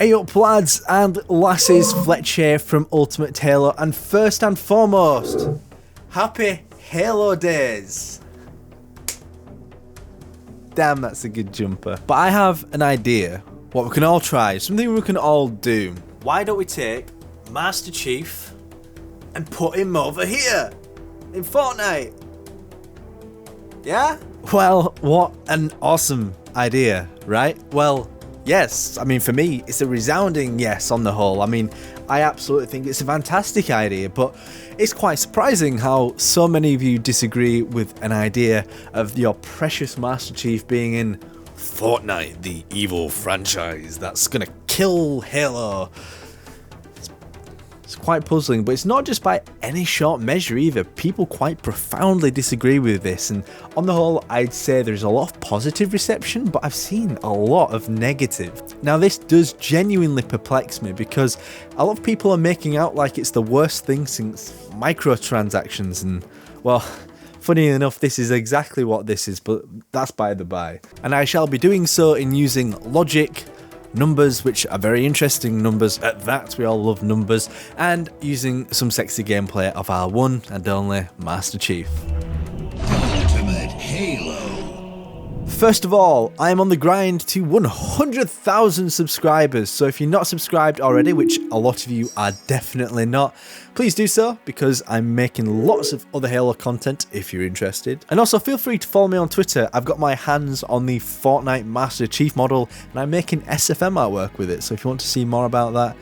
Hey up lads and lasses, Fletch here from Ultimate Halo, and first and foremost, happy Halo days! Damn, that's a good jumper. But I have an idea, what we can all try, something we can all do. Why don't we take Master Chief and put him over here in Fortnite? Yeah? Well, what an awesome idea, right? Well, yes, I mean for me it's a resounding yes on the whole. I mean, I absolutely think it's a fantastic idea, but it's quite surprising how so many of you disagree with an idea of your precious Master Chief being in Fortnite, the evil franchise that's gonna kill Halo. It's quite puzzling, but it's not just by any short measure either. People quite profoundly disagree with this, and on the whole I'd say there's a lot of positive reception, but I've seen a lot of negative. Now this does genuinely perplex me because a lot of people are making out like it's the worst thing since microtransactions, and well, funny enough, this is exactly what this is, but that's by the by. And I shall be doing so in using logic, numbers, which are very interesting numbers at that, we all love numbers, and using some sexy gameplay of our one and only Master Chief. Ultimate Halo. First of all, I am on the grind to 100,000 subscribers, so if you're not subscribed already, which a lot of you are definitely not, please do so, because I'm making lots of other Halo content if you're interested. And also feel free to follow me on Twitter. I've got my hands on the Fortnite Master Chief model, and I'm making SFM artwork with it, so if you want to see more about that,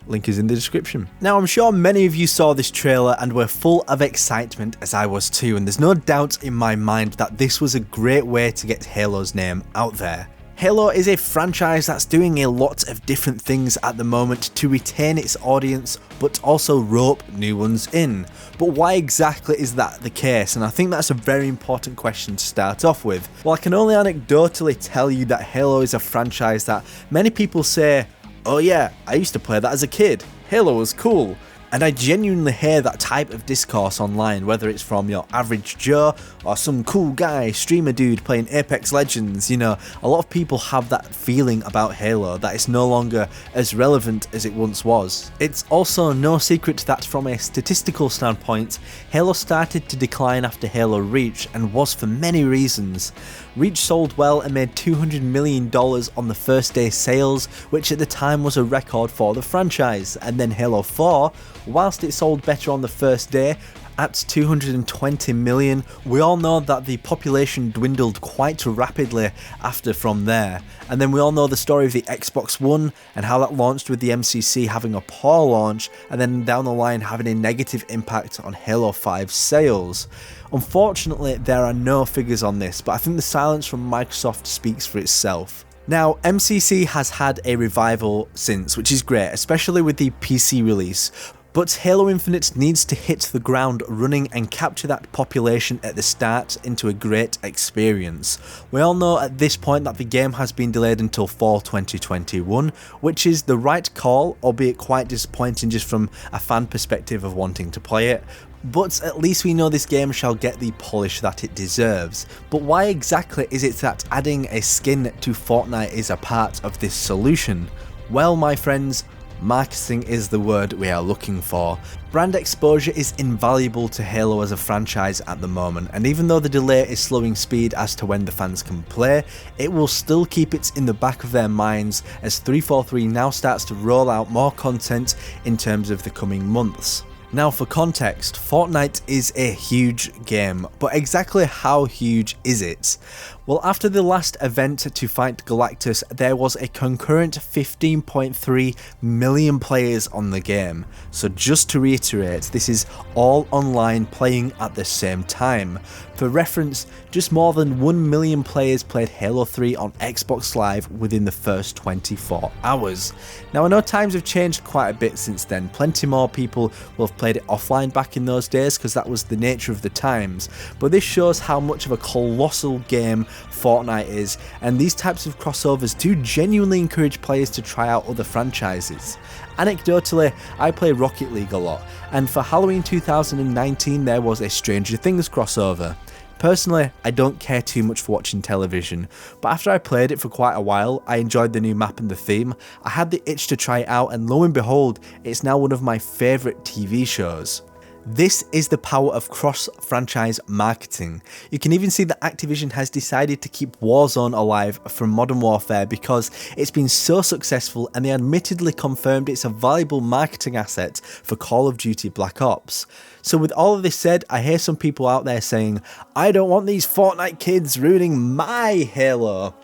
link is in the description. Now I'm sure many of you saw this trailer and were full of excitement, as I was too, and there's no doubt in my mind that this was a great way to get Halo's name out there. Halo is a franchise that's doing a lot of different things at the moment to retain its audience, but also rope new ones in. But why exactly is that the case? And I think that's a very important question to start off with. Well, I can only anecdotally tell you that Halo is a franchise that many people say, oh yeah, I used to play that as a kid, Halo was cool. And I genuinely hear that type of discourse online, whether it's from your average Joe or some cool guy, streamer dude playing Apex Legends. You know, a lot of people have that feeling about Halo, that it's no longer as relevant as it once was. It's also no secret that from a statistical standpoint, Halo started to decline after Halo Reach, and was for many reasons. Reach sold well and made $200 million on the first day sales, which at the time was a record for the franchise, and then Halo 4, whilst it sold better on the first day, at 220 million, we all know that the population dwindled quite rapidly after from there. And then we all know the story of the Xbox One and how that launched with the MCC having a poor launch and then down the line having a negative impact on Halo 5 sales. Unfortunately, there are no figures on this, but I think the silence from Microsoft speaks for itself. Now, MCC has had a revival since, which is great, especially with the PC release. But Halo Infinite needs to hit the ground running and capture that population at the start into a great experience. We all know at this point that the game has been delayed until fall 2021, which is the right call, albeit quite disappointing just from a fan perspective of wanting to play it. But at least we know this game shall get the polish that it deserves. But why exactly is it that adding a skin to Fortnite is a part of this solution? Well, my friends, marketing is the word we are looking for. Brand exposure is invaluable to Halo as a franchise at the moment, and even though the delay is slowing speed as to when the fans can play, it will still keep it in the back of their minds as 343 now starts to roll out more content in terms of the coming months. Now for context, Fortnite is a huge game, but exactly how huge is it? Well, after the last event to fight Galactus, there was a concurrent 15.3 million players on the game. So just to reiterate, this is all online playing at the same time. For reference, just more than 1 million players played Halo 3 on Xbox Live within the first 24 hours. Now I know times have changed quite a bit since then, plenty more people will have played it offline back in those days because that was the nature of the times, but this shows how much of a colossal game Fortnite is, and these types of crossovers do genuinely encourage players to try out other franchises. Anecdotally, I play Rocket League a lot, and for Halloween 2019 there was a Stranger Things crossover. Personally, I don't care too much for watching television, but after I played it for quite a while, I enjoyed the new map and the theme. I had the itch to try it out, and lo and behold, it's now one of my favourite TV shows. This is the power of cross-franchise marketing. You can even see that Activision has decided to keep Warzone alive from Modern Warfare because it's been so successful, and they admittedly confirmed it's a valuable marketing asset for Call of Duty Black Ops. So with all of this said, I hear some people out there saying, I don't want these Fortnite kids ruining my Halo.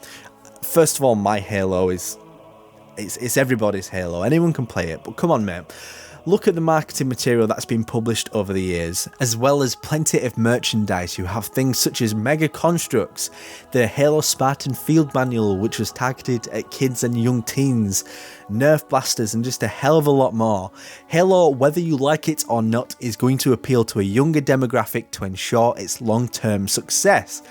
First of all, my Halo it's everybody's Halo. Anyone can play it, but come on, mate. Look at the marketing material that's been published over the years, as well as plenty of merchandise. You have things such as Mega Constructs, the Halo Spartan Field Manual, which was targeted at kids and young teens, Nerf blasters, and just a hell of a lot more. Halo, whether you like it or not, is going to appeal to a younger demographic to ensure its long-term success.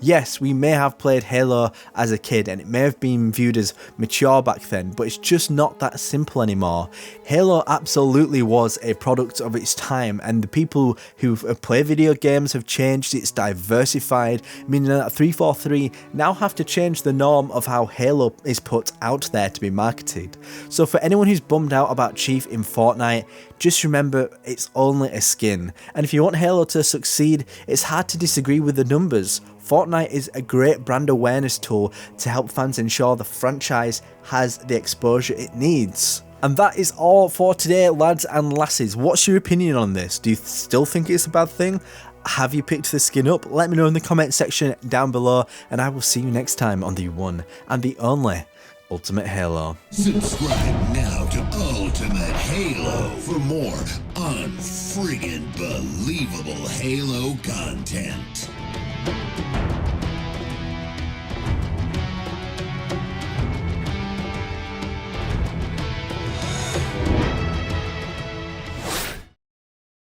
Yes, we may have played Halo as a kid and it may have been viewed as mature back then, but it's just not that simple anymore. Halo absolutely was a product of its time, and the people who play video games have changed. It's diversified, meaning that 343 now have to change the norm of how Halo is put out there to be marketed. So for anyone who's bummed out about Chief in Fortnite, just remember it's only a skin, and if you want Halo to succeed, it's hard to disagree with the numbers. Fortnite is a great brand awareness tool to help fans ensure the franchise has the exposure it needs. And that is all for today, lads and lasses. What's your opinion on this? Do you still think it's a bad thing? Have you picked the skin up? Let me know in the comment section down below, and I will see you next time on the one and the only Ultimate Halo. Subscribe now to Ultimate Halo for more unfriggin' believable Halo content.